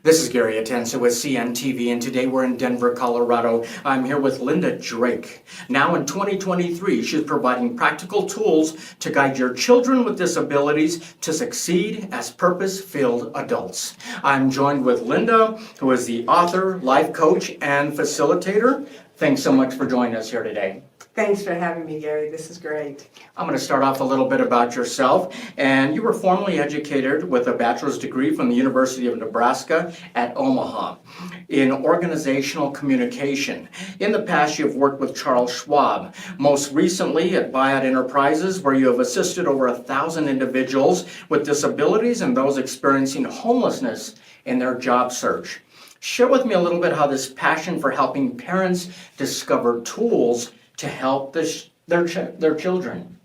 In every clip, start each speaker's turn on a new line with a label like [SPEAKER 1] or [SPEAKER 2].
[SPEAKER 1] This is Gary Atensa with CNTV, and today we're in Denver, Colorado. I'm here with Lynda Drake. Now in 2023, she's providing practical tools to guide your children with disabilities to succeed as purpose-filled adults. I'm joined with Lynda, who is the author, life coach, and facilitator. Thanks so much for joining us here today.
[SPEAKER 2] Thanks for having me, Gary. This is great.
[SPEAKER 1] I'm going to start off a little bit about yourself. And you were formally educated with a bachelor's degree from the University of Nebraska at Omaha in organizational communication. In the past, you've worked with Charles Schwab, most recently at Buyout Enterprises, where you have assisted over 1,000 individuals with disabilities and those experiencing homelessness in their job search. Share with me a little bit how this passion for helping parents discover tools to help their children.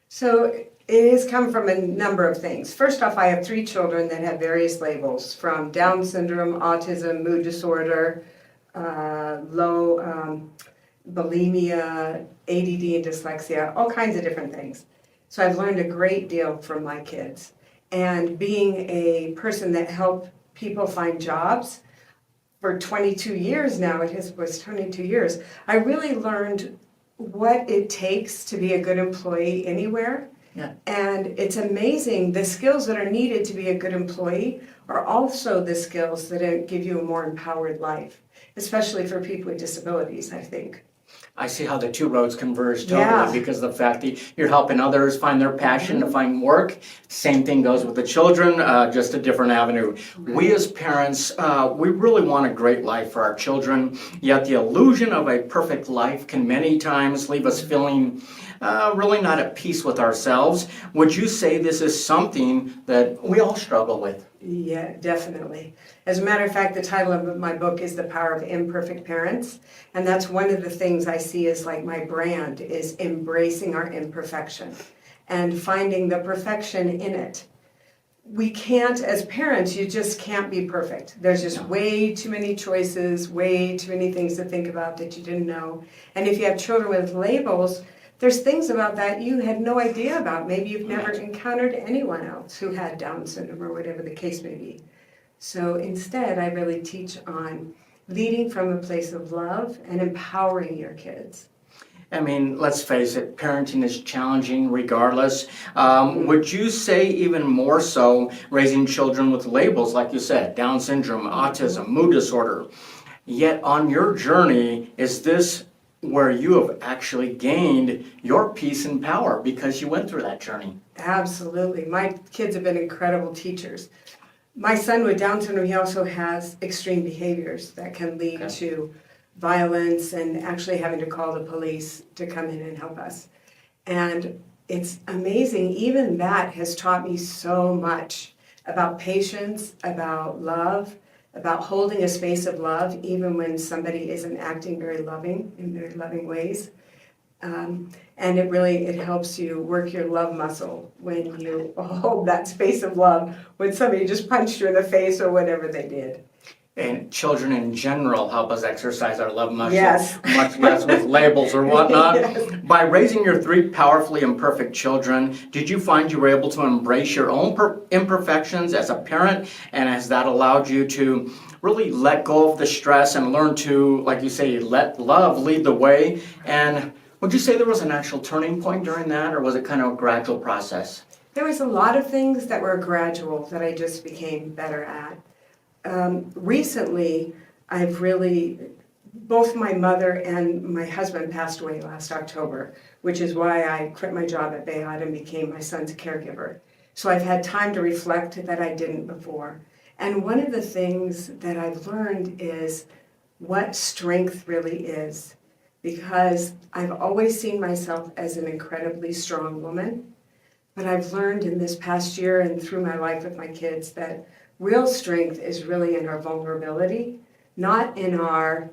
[SPEAKER 2] So it has come from a number of things. First off, I have 3 children that have various labels, from Down syndrome, autism, mood disorder, low bulimia, ADD and dyslexia, all kinds of different things. So I've learned a great deal from my kids. And being a person that helped people find jobs for 22 years now, was 22 years, I really learned what it takes to be a good employee anywhere.
[SPEAKER 1] Yeah.
[SPEAKER 2] And it's amazing, the skills that are needed to be a good employee are also the skills that give you a more empowered life, especially for people with disabilities, I think.
[SPEAKER 1] I see how the two roads converge totally because of the fact that you're helping others find their passion to find work. Same thing goes with the children, just a different avenue. Right. We as parents, we really want a great life for our children, yet the illusion of a perfect life can many times leave us feeling really not at peace with ourselves. Would you say this is something that we all struggle with?
[SPEAKER 2] Yeah, definitely. As a matter of fact, the title of my book is The Power of Imperfect Parents. And that's one of the things I see as like my brand, is embracing our imperfection and finding the perfection in it. We can't, as parents, you just can't be perfect. There's just way too many choices, way too many things to think about that you didn't know. And if you have children with labels, there's things about that you had no idea about. Maybe you've never encountered anyone else who had Down syndrome or whatever the case may be. So instead, I really teach on leading from a place of love and empowering your kids.
[SPEAKER 1] I mean, let's face it, parenting is challenging regardless. Would you say even more so raising children with labels, like you said, Down syndrome, autism, mood disorder? Yet on your journey, is this where you have actually gained your peace and power because you went through that journey?
[SPEAKER 2] Absolutely. My kids have been incredible teachers. My son with Down syndrome, he also has extreme behaviors that can lead to violence and actually having to call the police to come in and help us. And it's amazing. Even that has taught me so much about patience, about love, about holding a space of love, even when somebody isn't acting very loving, in very loving ways. And it helps you work your love muscle when you hold that space of love when somebody just punched you in the face or whatever they did.
[SPEAKER 1] And children in general help us exercise our love muscle,
[SPEAKER 2] much
[SPEAKER 1] less with labels or whatnot.
[SPEAKER 2] Yes.
[SPEAKER 1] By raising your 3 powerfully imperfect children, did you find you were able to embrace your own imperfections as a parent? And has that allowed you to really let go of the stress and learn to, like you say, let love lead the way? And would you say there was an actual turning point during that, or was it kind of a gradual process?
[SPEAKER 2] There was a lot of things that were gradual that I just became better at. Recently, both my mother and my husband passed away last October, which is why I quit my job at Buyout and became my son's caregiver. So I've had time to reflect that I didn't before. And one of the things that I've learned is what strength really is, because I've always seen myself as an incredibly strong woman, but I've learned in this past year and through my life with my kids that real strength is really in our vulnerability, not in our,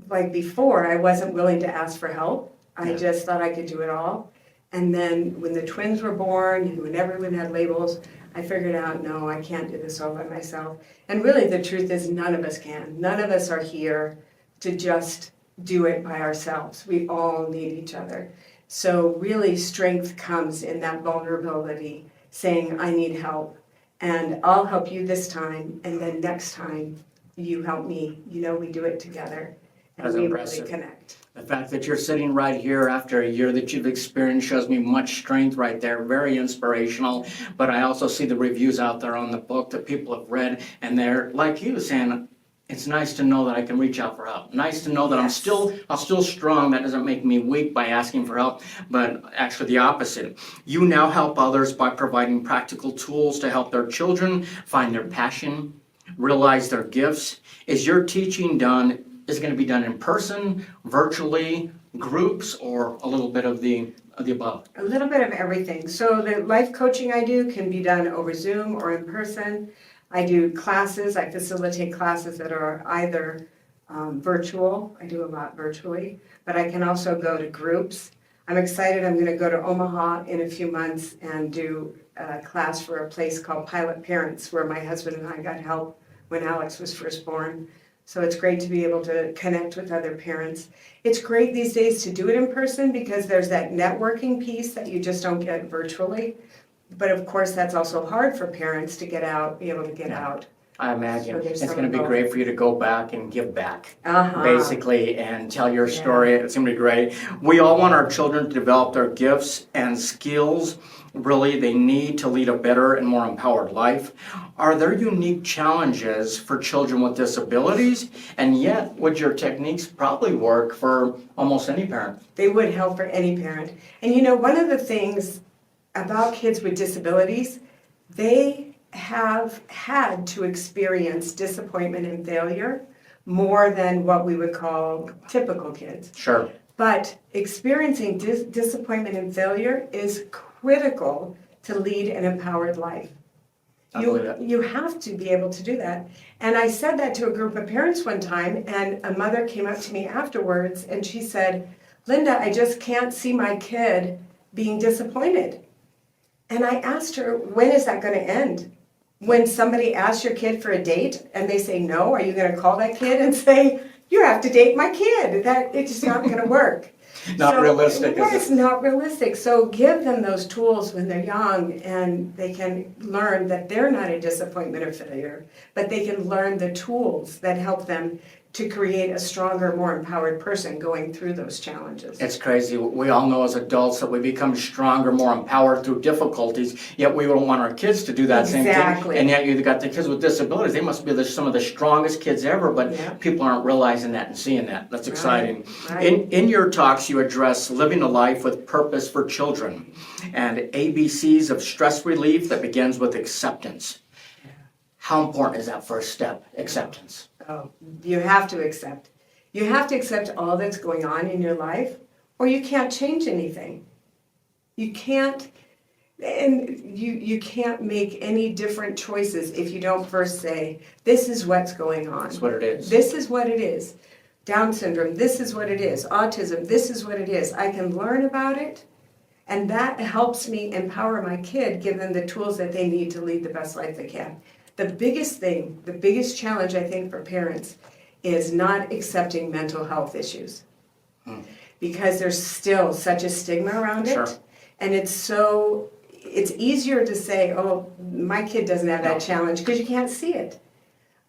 [SPEAKER 2] like before, I wasn't willing to ask for help. I just thought I could do it all. And then when the twins were born and when everyone had labels, I figured out, no, I can't do this all by myself. And really the truth is none of us can. None of us are here to just do it by ourselves. We all need each other. So really strength comes in that vulnerability, saying I need help. and I'll help you this time, and then next time you help me. We do it together, and
[SPEAKER 1] That's
[SPEAKER 2] we
[SPEAKER 1] impressive.
[SPEAKER 2] really connect.
[SPEAKER 1] The fact that you're sitting right here after a year that you've experienced shows me much strength right there, very inspirational. But I also see the reviews out there on the book that people have read, and they're like you saying, it's nice to know that I can reach out for help. Nice to know that I'm still strong. That doesn't make me weak by asking for help, but actually the opposite. You now help others by providing practical tools to help their children find their passion, realize their gifts. Is your teaching done? Is it going to be done in person, virtually, groups, or a little bit of the above?
[SPEAKER 2] A little bit of everything. So the life coaching I do can be done over Zoom or in person. I do classes. I facilitate classes that are either virtual. I do a lot virtually, but I can also go to groups. I'm excited. I'm going to go to Omaha in a few months and do a class for a place called Imperfect Parents, where my husband and I got help when Alex was first born. So it's great to be able to connect with other parents. It's great these days to do it in person because there's that networking piece that you just don't get virtually. But of course, that's also hard for parents to get out, be able to get out.
[SPEAKER 1] I imagine
[SPEAKER 2] So there's
[SPEAKER 1] it's
[SPEAKER 2] some
[SPEAKER 1] going to be
[SPEAKER 2] both.
[SPEAKER 1] great for you to go back and give back,
[SPEAKER 2] Uh-huh.
[SPEAKER 1] basically, and tell your story. It's going to be great. We all want our children to develop their gifts and skills. Really, they need to lead a better and more empowered life. Are there unique challenges for children with disabilities? And yet, would your techniques probably work for almost any parent?
[SPEAKER 2] They would help for any parent. And one of the things about kids with disabilities, they have had to experience disappointment and failure more than what we would call typical kids.
[SPEAKER 1] Sure.
[SPEAKER 2] But experiencing disappointment and failure is critical to lead an empowered life.
[SPEAKER 1] I believe that.
[SPEAKER 2] You have to be able to do that. And I said that to a group of parents one time, and a mother came up to me afterwards and she said, "Lynda, I just can't see my kid being disappointed." And I asked her, when is that going to end? When somebody asks your kid for a date and they say no, are you going to call that kid and say, "You have to date my kid"? It's just not going to work.
[SPEAKER 1] Not realistic, is it?
[SPEAKER 2] It's not realistic. So give them those tools when they're young, and they can learn that they're not a disappointment or failure, but they can learn the tools that help them to create a stronger, more empowered person going through those challenges.
[SPEAKER 1] It's crazy. We all know as adults that we become stronger, more empowered through difficulties, yet we don't want our kids to do that same thing.
[SPEAKER 2] Exactly.
[SPEAKER 1] And yet you've got the kids with disabilities. They must be some of the strongest kids ever, but
[SPEAKER 2] Yeah.
[SPEAKER 1] people aren't realizing that and seeing that. That's exciting.
[SPEAKER 2] Right.
[SPEAKER 1] In your talks, you address living a life with purpose for children and ABCs of stress relief that begins with acceptance. How important is that first step, acceptance?
[SPEAKER 2] Oh, you have to accept. You have to accept all that's going on in your life, or you can't change anything. You can't, and you can't make any different choices if you don't first say, this is what's going on.
[SPEAKER 1] That's what it is.
[SPEAKER 2] This is what it is. Down syndrome, this is what it is. Autism, this is what it is. I can learn about it, and that helps me empower my kid, give them the tools that they need to lead the best life they can. The biggest thing, the biggest challenge I think for parents is not accepting mental health issues. Because there's still such a stigma around it.
[SPEAKER 1] Sure.
[SPEAKER 2] And it's easier to say, oh, my kid doesn't have that challenge because you can't see it.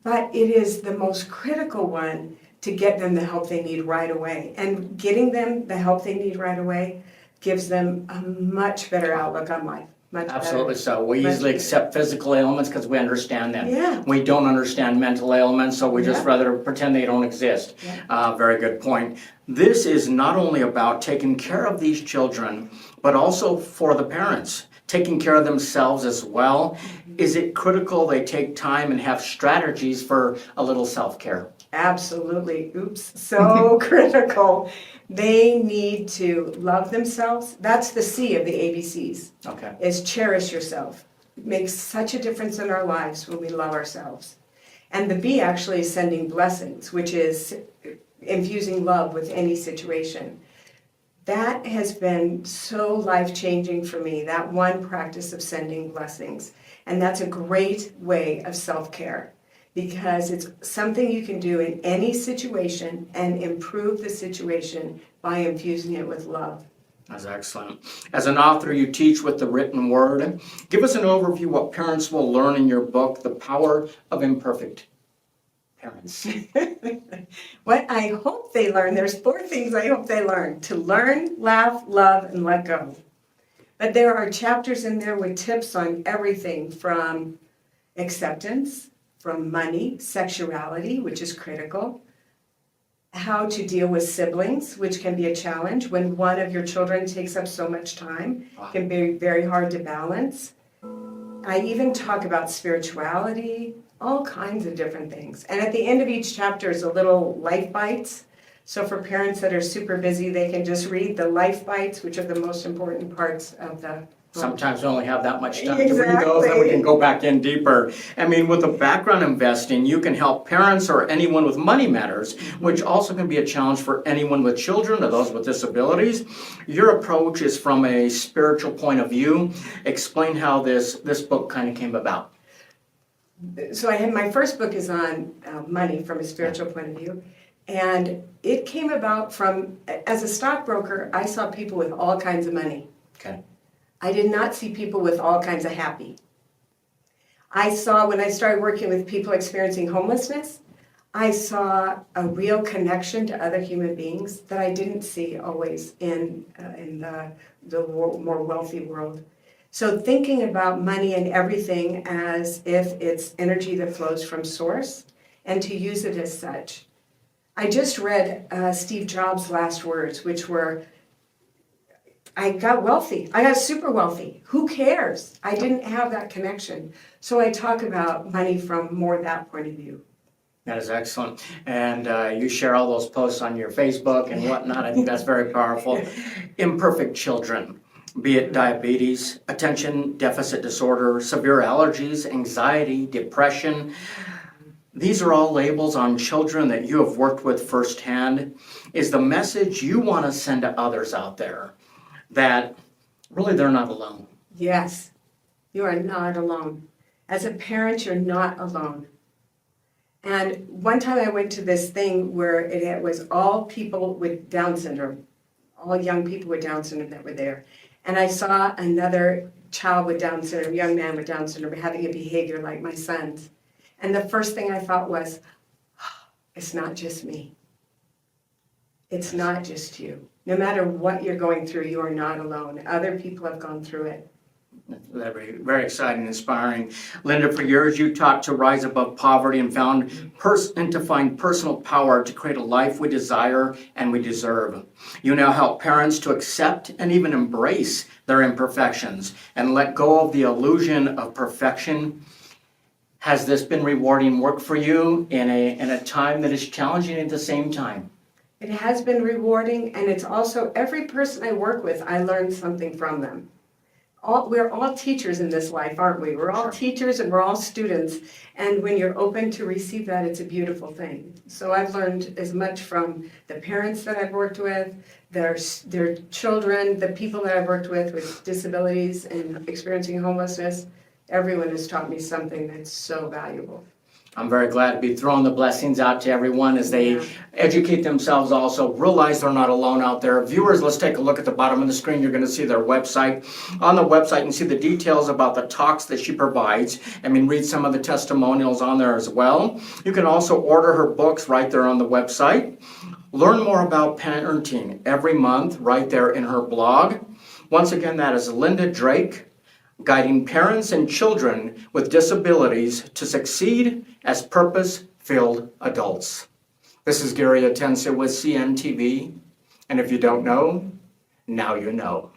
[SPEAKER 2] But it is the most critical one to get them the help they need right away. And getting them the help they need right away gives them a much better outlook on life. Much
[SPEAKER 1] Absolutely
[SPEAKER 2] better.
[SPEAKER 1] so. We
[SPEAKER 2] Much
[SPEAKER 1] usually
[SPEAKER 2] better.
[SPEAKER 1] accept physical ailments because we understand them.
[SPEAKER 2] Yeah.
[SPEAKER 1] We don't understand mental ailments, so we just
[SPEAKER 2] Yeah.
[SPEAKER 1] rather pretend they don't exist.
[SPEAKER 2] Yeah.
[SPEAKER 1] Very good point. This is not only about taking care of these children, but also for the parents, taking care of themselves as well. Is it critical they take time and have strategies for a little self-care?
[SPEAKER 2] Absolutely. Oops. So critical. They need to love themselves. That's the C of the ABCs.
[SPEAKER 1] Okay.
[SPEAKER 2] Is cherish yourself. It makes such a difference in our lives when we love ourselves. And the B actually is sending blessings, which is infusing love with any situation. That has been so life-changing for me, that one practice of sending blessings. And that's a great way of self-care, because it's something you can do in any situation and improve the situation by infusing it with love.
[SPEAKER 1] That's excellent. As an author, you teach with the written word. Give us an overview what parents will learn in your book, The Power of Imperfect Parents.
[SPEAKER 2] What I hope they learn, there's 4 things I hope they learn: to learn, laugh, love, and let go. But there are chapters in there with tips on everything from acceptance, from money, sexuality, which is critical, how to deal with siblings, which can be a challenge when one of your children takes up so much time. It can be very hard to balance. I even talk about spirituality, all kinds of different things. And at the end of each chapter is a little life bites. So for parents that are super busy, they can just read the life bites, which are the most important parts of the book.
[SPEAKER 1] Sometimes we only have that much time to read those, and we can go back in deeper. I mean, with a background in investing, you can help parents or anyone with money matters, which also can be a challenge for anyone with children or those with disabilities. Your approach is from a spiritual point of view. Explain how this book kind of came about.
[SPEAKER 2] So my first book is on money from a spiritual point of view. And it came about from, as a stockbroker, I saw people with all kinds of money.
[SPEAKER 1] Okay.
[SPEAKER 2] I did not see people with all kinds of happy. I saw, when I started working with people experiencing homelessness, I saw a real connection to other human beings that I didn't see always in the more wealthy world. So thinking about money and everything as if it's energy that flows from source, and to use it as such. I just read Steve Jobs' last words, which were, I got wealthy. I got super wealthy. Who cares? I didn't have that connection. So I talk about money from more that point of view.
[SPEAKER 1] That is excellent. And you share all those posts on your Facebook and whatnot. I think that's very powerful. Imperfect children, be it diabetes, attention deficit disorder, severe allergies, anxiety, depression. These are all labels on children that you have worked with firsthand. Is the message you want to send to others out there that really they're not alone?
[SPEAKER 2] Yes, you are not alone. As a parent, you're not alone. And one time I went to this thing where it was all people with Down syndrome, all young people with Down syndrome that were there. And I saw another child with Down syndrome, young man with Down syndrome, having a behavior like my son's. And the first thing I thought was, oh, it's not just me. It's not just you. No matter what you're going through, you are not alone. Other people have gone through it.
[SPEAKER 1] Very, very exciting and inspiring. Lynda, for years you taught to rise above poverty and to find personal power to create a life we desire and we deserve. You now help parents to accept and even embrace their imperfections and let go of the illusion of perfection. Has this been rewarding work for you in a time that is challenging at the same time?
[SPEAKER 2] It has been rewarding, and it's also every person I work with, I learn something from them. We're all teachers in this life, aren't we? We're all teachers and we're all students. And when you're open to receive that, it's a beautiful thing. So I've learned as much from the parents that I've worked with, their children, the people that I've worked with disabilities and experiencing homelessness. Everyone has taught me something that's so valuable.
[SPEAKER 1] I'm very glad to be throwing the blessings out to everyone as they educate themselves also, realize they're not alone out there. Viewers, let's take a look at the bottom of the screen. You're going to see their website. On the website, you can see the details about the talks that she provides. Read some of the testimonials on there as well. You can also order her books right there on the website. Learn more about parenting every month right there in her blog. Once again, that is Lynda Drake, guiding parents and children with disabilities to succeed as purpose-filled adults. This is Gary Atensia with CNTV, and if you don't know, now you know.